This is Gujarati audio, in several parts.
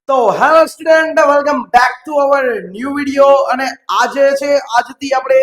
તો hello student, welcome back to our new video. અને આજે છે આજથી આપણે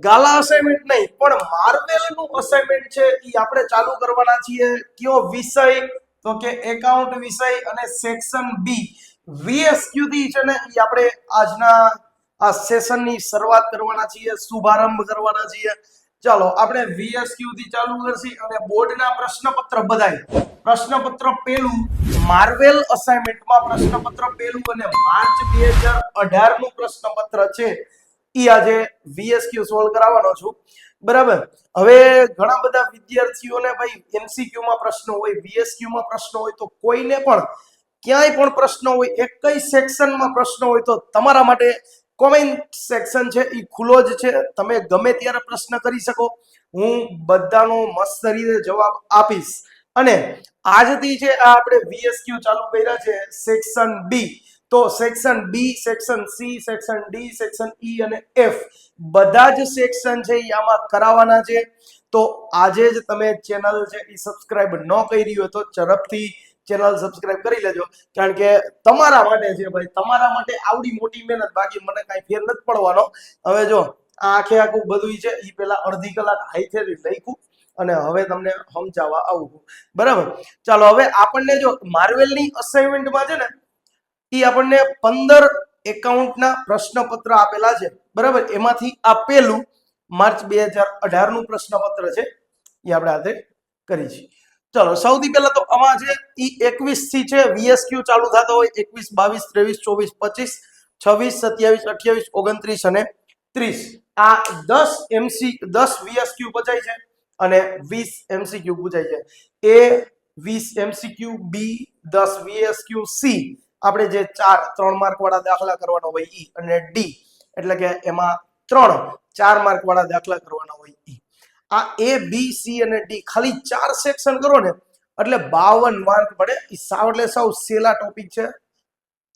ગાલા અસાઇનમેન્ટ નહીં પણ માર્વેલ નું અસાઇનમેન્ટ છે એ આપણે ચાલુ કરવાના છીએ. કયો વિષય? તો કે એકાઉન્ટ વિષય અને સેક્શન બી વીએસક્યુ થી છે ને એ આપણે આજના આ સેશનની શરૂઆત કરવાના છીએ, શુભારંભ કરવાના છીએ. ચાલો આપણે વીએસક્યુ થી ચાલુ કરશી અને બોર્ડના પ્રશ્નપત્ર બધાય પ્રશ્નપત્ર પેલું માર્વેલ અસાઇનમેન્ટમાં પ્રશ્નપત્ર પેલું અને માર્ચ 2018 નું પ્રશ્નપત્ર છે ઈ આજે વીએસક્યુ સોલ્વ કરાવવાનો છું. બરાબર. હવે ઘણા બધા વિદ્યાર્થીઓને ભાઈ એમસીક્યુ માં પ્રશ્ન હોય, વીએસક્યુ માં પ્રશ્ન હોય, તો કોઈને પણ ક્યાંય પણ પ્રશ્ન હોય, એક કઈ સેક્શનમાં પ્રશ્ન હોય તો તમારા માટે કોમેન્ટ સેક્શન છે એ ખુલ્લો જ છે. તમે ગમે ત્યારે પ્રશ્ન કરી શકો, હું બધાનો મસ્ત રીતે જવાબ આપીશ. અને આજથી છે આ આપણે વીએસક્યુ ચાલુ કર્યા છે સેક્શન બી. તો section B, section C, section D, section E અને એફ બધા જ સેક્શન છે એ આમાં કરાવવાના છે. તો આજે જ તમે ચેનલ છે એ સબસ્ક્રાઇબ ન કરી હોય તો ઝડપથી ચેનલ સબસ્ક્રાઇબ કરી લેજો, કારણ કે તમારા માટે છે ભાઈ, તમારા માટે આવડી મોટી મહેનત, બાકી મને કાંઈ ફેર નથી પડવાનો. હવે જો આ આખે આખું બધું છે એ પેલા અડધી કલાક હાઈથી લખ્યું અને હવે તમને સમજાવવા આવું. બરાબર. ચાલો હવે આપણને જો માર્વેલની અસાઇનમેન્ટમાં છે ને એ આપણને 15 એકાઉન્ટના પ્રશ્નપત્ર આપેલા છે. બરાબર. એમાંથી આ પેલું માર્ચ 2018 નું પ્રશ્નપત્ર છે એ આપણે આજે કરી છે. ચલો સૌથી પહેલા તો આમાં છે ઈ 21 થી છે વીએસક્યુ ચાલુ થતો હોય. 21, 22, 23, 24, 25, 26, 27, 28, 29 અને 30. આ 10 વીએસક્યુ પૂછાય છે અને 20 એમસીક્યુ પૂછાય છે. એ 20 એમસીક્યુ, બી 10 વીએસક્યુ, સી આપણે જે 3 માર્ક વાળા દાખલા કરવાનો હોય ઈ, અને ડી એટલે કે એમાં 4 માર્ક વાળા દાખલા કરવાના હોય ઈ. આ એ બી સી અને ડી ખાલી 4 સેક્શન કરો ને એટલે 52 માર્ક પડે. ઈ સાવ એટલે સાવ સેલા ટોપિક છે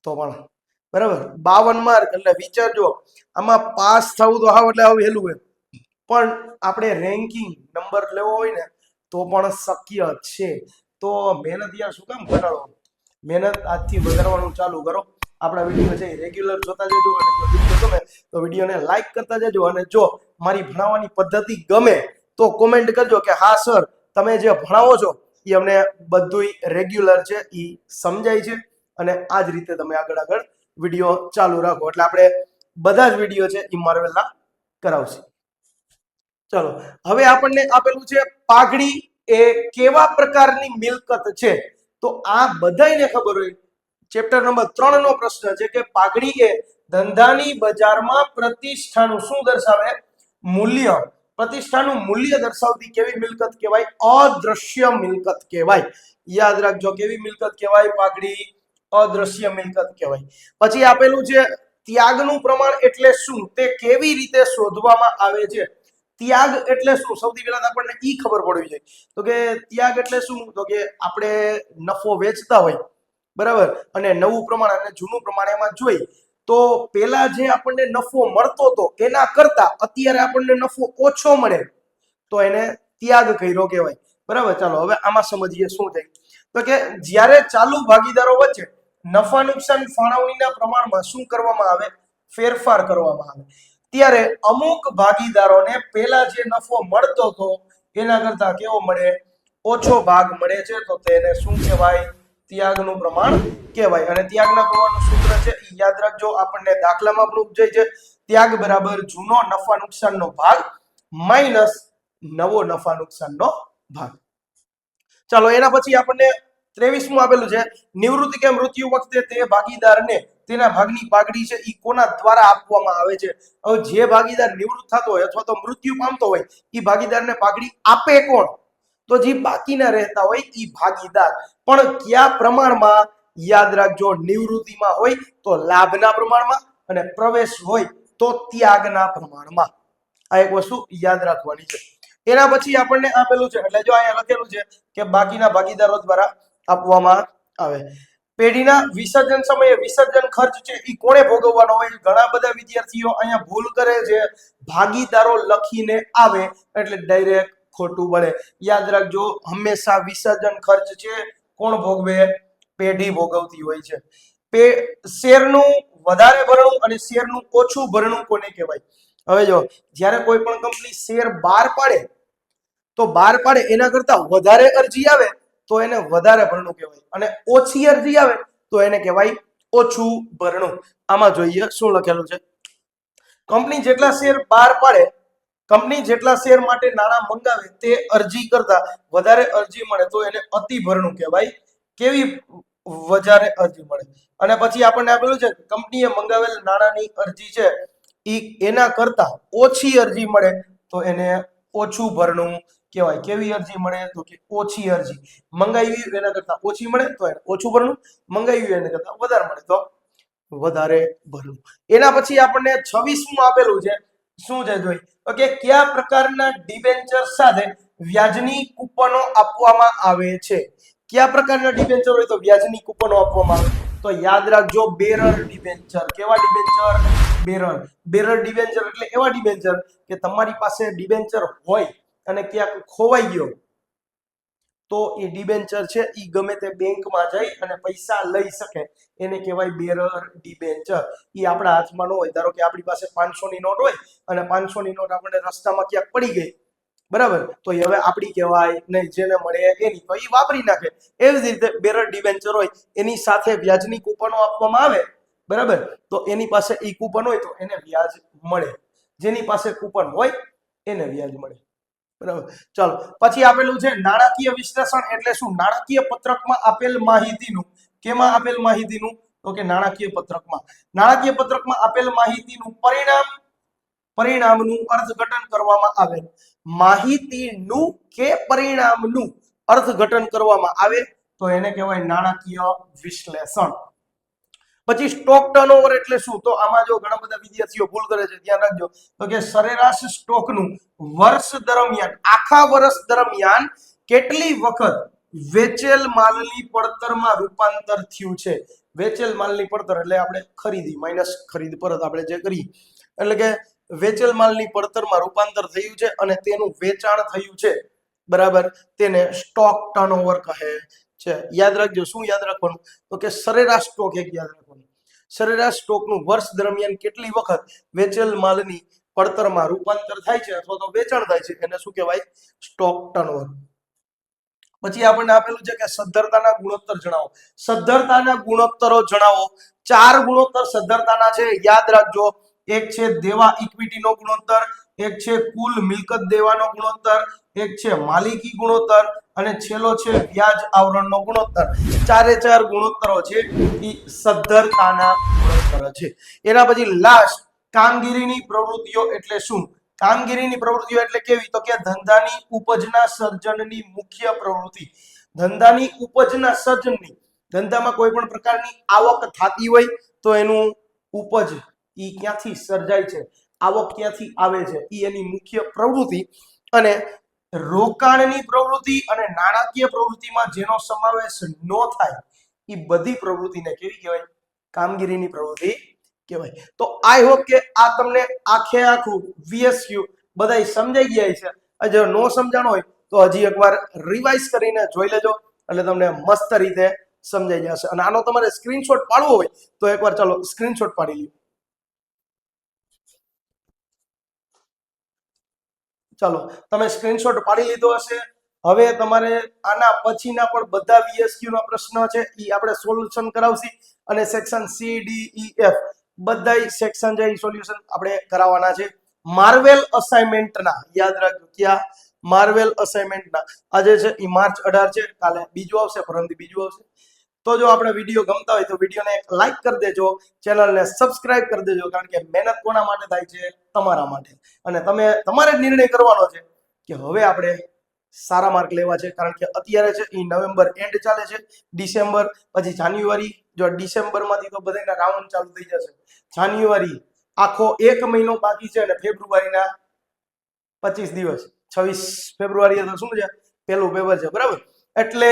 તો પણ બરાબર. 52 માર્ક એટલે વિચારજો, આમાં પાસ થવું તો હાવ એટલે હાવ હેલું હોય, પણ આપણે રેન્કિંગ નંબર લેવો હોય ને તો પણ શક્ય છે. તો મહેનત યાર શું કામ ઘટાડો, મહેનત આજથી વધારવાનું ચાલુ કરો. આપણા વિડીયો છે રેગ્યુલર જોતા જજો, અને જો વિડીયો ગમે તો વિડીયોને લાઈક કરતા જજો. અને જો મારી ભણાવવાની પદ્ધતિ ગમે તો કોમેન્ટ કરજો કે હા સર, તમે જે ભણાવો છો એ અમને બધુંય રેગ્યુલર છે એ સમજાય છે, અને આ જ રીતે તમે આગળ વિડીયો ચાલુ રાખો એટલે આપણે બધા જ વિડીયો છે એ માર્વેલના કરાવશે. ચલો હવે આપણને આપેલું છે પાઘડી એ કેવા પ્રકારની મિલકત છે. તો આ બધાયને ખબર હોય, ચેપ્ટર નંબર 3 નો પ્રશ્ન છે કે પાઘડી એ ધંધાની બજારમાં પ્રતિષ્ઠાનું શું દર્શાવે? મૂલ્ય. પ્રતિષ્ઠાનું મૂલ્ય દર્શાવતી કેવી મિલકત કહેવાય? અદ્રશ્ય મિલકત કહેવાય. યાદ રાખજો, કેવી મિલકત કહેવાય? પાઘડી અદ્રશ્ય મિલકત કહેવાય. પછી આપેલું છે ત્યાગનું પ્રમાણ એટલે શું? તે કેવી રીતે શોધવામાં આવે છે? ત્યાગ એટલે શું? સૌથી પહેલા આપણને ઈ ખબર પડવી જોઈએ. તો કે ત્યાગ એટલે શું? તો કે આપણે નફો વેચતા હોય, બરાબર, અને નવું પ્રમાણ અને જૂનું પ્રમાણ એમાં જોઈ, તો પેલા જે આપણને નફો મળતો હતો એના કરતા અત્યારે આપણને નફો ઓછો મળે તો એને ત્યાગ કર્યો કહેવાય. બરાબર. ચાલો હવે આમાં સમજીએ શું થાય. તો કે જ્યારે ચાલુ ભાગીદારો વચ્ચે નફા નુકસાન ફાળવણીના પ્રમાણમાં શું કરવામાં આવે? ફેરફાર કરવામાં આવે. ત્યારે અમુક ભાગીદારોને પેલા જે નફો મળતો હતો એના કરતા કેવો મળે? ઓછો ભાગ મળે છે. તો તેને શું કહેવાય? ત્યાગનું પ્રમાણ કહેવાય. અને ત્યાગના પ્રમાણનું સૂત્ર છે યાદ રાખજો, આપણને દાખલામાં પ્રૂફ જાય છે. ત્યાગ બરાબર જૂનો નફા નુકસાનનો ભાગ માઈનસ નવો નફા નુકસાનનો ભાગ. ચાલો એના પછી આપણને 23મું આપેલું છે નિવૃત્તિ કે મૃત્યુ વખતે તે ભાગીદારને તેના ભાગની પાઘડી છે ઈ કોના દ્વારા આપવામાં આવે છે? હવે જે ભાગીદાર નિવૃત્ત થતો હોય અથવા તો મૃત્યુ પામતો હોય ઈ ભાગીદારને પાઘડી આપે કોણ? તો જે બાકીના રહેતા હોય ઈ ભાગીદાર. પણ કયા પ્રમાણમાં? યાદ રાખજો, નિવૃત્તિમાં હોય તો લાભના પ્રમાણમાં, અને પ્રવેશ હોય તો ત્યાગના પ્રમાણમાં. આ એક વસ્તુ યાદ રાખવાની છે. એના પછી આપણને આપેલું છે, એટલે જો અહીંયા લખેલું છે કે બાકીના ભાગીદારો દ્વારા આપવામાં આવે. પેઢીના વિસર્જન સમયે વિસર્જન ખર્ચ છે ઈ કોણે ભોગવવાનો હોય? ઘણા બધા વિદ્યાર્થીઓ અહીંયા ભૂલ કરે છે, ભાગીદારો લખીને આવે એટલે ડાયરેક્ટ ખોટું પડે. યાદ રાખજો, હંમેશા વિસર્જન ખર્ચ છે કોણ ભોગવે? પેઢી ભોગવતી હોય છે. શેરનું વધારે ભરણું અને શેરનું ઓછું ભરણું કોને કહેવાય? હવે જો જ્યારે કોઈ પણ કંપની શેર બહાર પાડે તો બહાર પાડે એના કરતા વધારે અરજી આવે તો એને વધારે ભરણું કહેવાય, અને ઓછી અરજી આવે તો એને કહેવાય ઓછું ભરણું. આમાં જોઈએ શું લખેલું છે. કંપની જેટલા શેર બહાર પાડે, કંપની જેટલા શેર માટે નાણાં મંગાવે તે અરજી કરતા વધારે અરજી મળે તો એને અતિ ભરણું કહેવાય. કેવી વધારે અરજી મળે? અને પછી આપણને આપેલું છે કંપનીએ મંગાવેલ નાણાંની અરજી છે એના કરતા ઓછી અરજી મળે તો એને ઓછું ભરણું કહેવાય. કેવી અરજી મળે? તો કે ઓછી અરજી. મંગાવી એના કરતા ઓછી મળે તો એને ઓછું ભરણું, મંગાવી એના કરતા વધારે મળે તો વધારે ભરણું. એના પછી આપણને 26મું આપેલું છે. શું છે જોઈ? તો કે કયા પ્રકારના ડિબેન્ચર સાથે વ્યાજની કૂપનો આપવામાં આવે છે? કયા પ્રકારના ડિબેન્ચર હોય તો વ્યાજની કૂપનો આપવામાં આવે? તો યાદ રાખજો, બેરર ડિબેન્ચર. કેવા ડિબેન્ચર? બેરર. બેરર ડિબેન્ચર એટલે એવા ડિબેન્ચર કે તમારી પાસે ડિબેન્ચર હોય અને ક્યાંક ખોવાઈ ગયો તો એ ડિબેન્ચર છે એ ગમે તે બેંકમાં જઈ અને પૈસા લઈ શકે, એને કહેવાય બેરર ડિબેન્ચર. એ આપણા હાથમાં ન હોય. ધારો કે આપણી પાસે 500 ની નોટ હોય અને 500 ની નોટ આપણે રસ્તામાં ક્યાંક પડી ગઈ, બરાબર, તો એ હવે આપણી કહેવાય નહીં, જેને મળે એની, તો એ વાપરી નાખે. એવી જ રીતે બેરર ડિબેન્ચર હોય એની સાથે વ્યાજની કૂપનો આપવામાં આવે, બરાબર, તો એની પાસે એ કૂપન હોય તો એને વ્યાજ મળે. જેની પાસે કૂપન હોય એને વ્યાજ મળે, બરાબર. ચાલો પછી આપેલું છે નાણાકીય વિશ્લેષણ એટલે શું? નાણાકીય પત્રકમાં આપેલ માહિતીનું, કેમાં આપેલ માહિતીનું? તો કે નાણાકીય પત્રકમાં. નાણાકીય પત્રકમાં આપેલ માહિતીનું પરિણામનું અર્થઘટન કરવામાં આવે. માહિતીનું કે પરિણામનું અર્થઘટન કરવામાં આવે તો એને કહેવાય નાણાકીય વિશ્લેષણ. પછી સ્ટોક ટર્નઓવર એટલે શું? તો આમાં જો ઘણા બધા વિદ્યાર્થીઓ ભૂલ કરે છે, ધ્યાન રાખજો. તો કે સરેરાશ સ્ટોકનું વર્ષ દરમિયાન, આખા વર્ષ દરમિયાન કેટલી વખત વેચેલ માલની પડતરમાં રૂપાંતર થયું છે? વેચેલ માલની પડતર એટલે આપણે ખરીદી માઇનસ ખરીદ પરત આપણે જે કરી, એટલે કે વેચેલ માલની પડતરમાં રૂપાંતર થયું છે અને તેનું વેચાણ થયું છે, બરાબર, તેને સ્ટોક ટર્નઓવર કહે છે. યાદ રાખજો. શું યાદ રાખવાનું? તો કે સરેરાશ સ્ટોક એક યાદ રાખવાનું. સરેરાશ સ્ટોકનું વર્ષ દરમિયાન કેટલી વખત વેચેલ માલની પડતરમાં રૂપાંતર થાય છે અથવા તો વેચાણ થાય છે એને શું કહેવાય? Stock turnover. પછી આપણને આપેલું છે કે સદ્ધરતાના ગુણોત્તર જણાવો. સદ્ધરતાના ગુણોત્તરો જણાવો. 4 ગુણોત્તર સદ્ધરતાના છે, યાદ રાખજો. એક છે દેવા ઇક્વિટીનો ગુણોત્તર, એક છે કુલ મિલકત દેવાનો ગુણોત્તર, એક છે માલિકી ગુણોત્તર અને છેલ્લો છે વ્યાજ આવરણનો ગુણોત્તર. 4 ગુણોત્તરો છે એ સદ્ધરતાના ગુણોત્તર છે. એના પછી લાસ્ટ કામગીરીની પ્રવૃત્તિઓ એટલે શું? કામગીરીની પ્રવૃત્તિઓ એટલે કેવી? તો કે ધંધાની ઉપજના સર્જનની મુખ્ય પ્રવૃત્તિ. ધંધાની ઉપજના સર્જનની, ધંધામાં કોઈ પણ પ્રકારની આવક થતી હોય તો એનું ઉપજ ઈ ક્યાંથી સર્જાય છે, આવક ક્યાંથી આવે છે, ઈ એની મુખ્ય પ્રવૃત્તિ. અને રોકાણની પ્રવૃત્તિ અને નાણાકીય પ્રવૃત્તિમાં જેનો સમાવેશ ન થાય એ બધી પ્રવૃત્તિને કેવી કહેવાય? કામગીરીની પ્રવૃત્તિ કહેવાય. તો આઈ હોપ કે આ તમને આખું VSQ બધાય સમજાઈ ગયા છે. જો નો સમજાણો હોય તો હજી એકવાર રિવાઇઝ કરીને જોઈ લેજો એટલે તમને મસ્ત રીતે સમજાઈ જશે. અને આનો તમારે સ્ક્રીનશોટ પાડવો હોય તો એકવાર ચાલો સ્ક્રીનશોટ પાડી લ્યો. ચાલો તમે સ્ક્રીનશોટ પાડી લીધો હશે. હવે તમારે આના પછીના પણ બધા VSQ ના પ્રશ્ન છે એ આપણે સોલ્યુશન કરાવશી અને સેક્શન CDEF બધાય સેક્શન જે સોલ્યુશન આપણે કરાવવાના છે. માર્વેલ અસાઇનમેન્ટના યાદ રાખજો. ક્યાં? માર્વેલ અસાઇનમેન્ટના આજે છે એ માર્ચ 18 છે, કાલે બીજું આવશે, પરમથી બીજું આવશે. તો જો આપણે વિડીયો ગમતા હોય તો વિડીયોને એક લાઈક કરી દેજો, ચેનલને સબસ્ક્રાઇબ કરી દેજો, કારણ કે મહેનત કોના માટે થાય છે? તમારા માટે. અને તમારે નિર્ણય કરવાનો છે કે હવે આપણે સારા માર્ક લેવા છે, કારણ કે અત્યારે છે એ નવેમ્બર એન્ડ ચાલે છે, ડિસેમ્બર પછી જાન્યુઆરી. જો ડિસેમ્બરમાંથી તો બધાના રાઉન્ડ ચાલુ થઈ જશે. જાન્યુઆરી આખો 1 મહિનો બાકી છે અને ફેબ્રુઆરીના 25 દિવસ. 26 ફેબ્રુઆરીએ તો શું છે? પહેલું પેપર છે, બરાબર. એટલે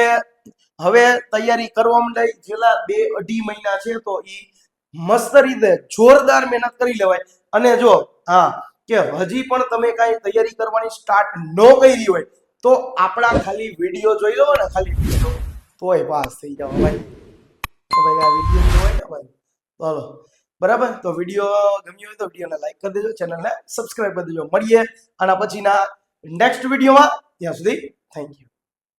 હવે તૈયારી કરવા માંડાય. છેલ્લા 2-2.5 મહિના છે તો ઈ મસ્ત રીતે જોરદાર મહેનત કરી લેવાય. અને જો કે હજી પણ તમે કાંઈ તૈયારી કરવાની સ્ટાર્ટ ન કરી હોય તો આપણા ખાલી વિડીયો જોઈ લો ને, ખાલી વિડીયો તોય પાસ થઈ જાવ ભાઈ. તો ભાઈ આ વિડીયો જોવાય ને ભાઈ ચાલો બરાબર. તો વિડીયો ગમ્યો હોય તો વિડીયોને લાઈક કરી દેજો, ચેનલને સબસ્ક્રાઇબ કરી દેજો. મળીએ આના પછીના નેક્સ્ટ વિડીયોમાં. ત્યાં સુધી થેન્ક યુ.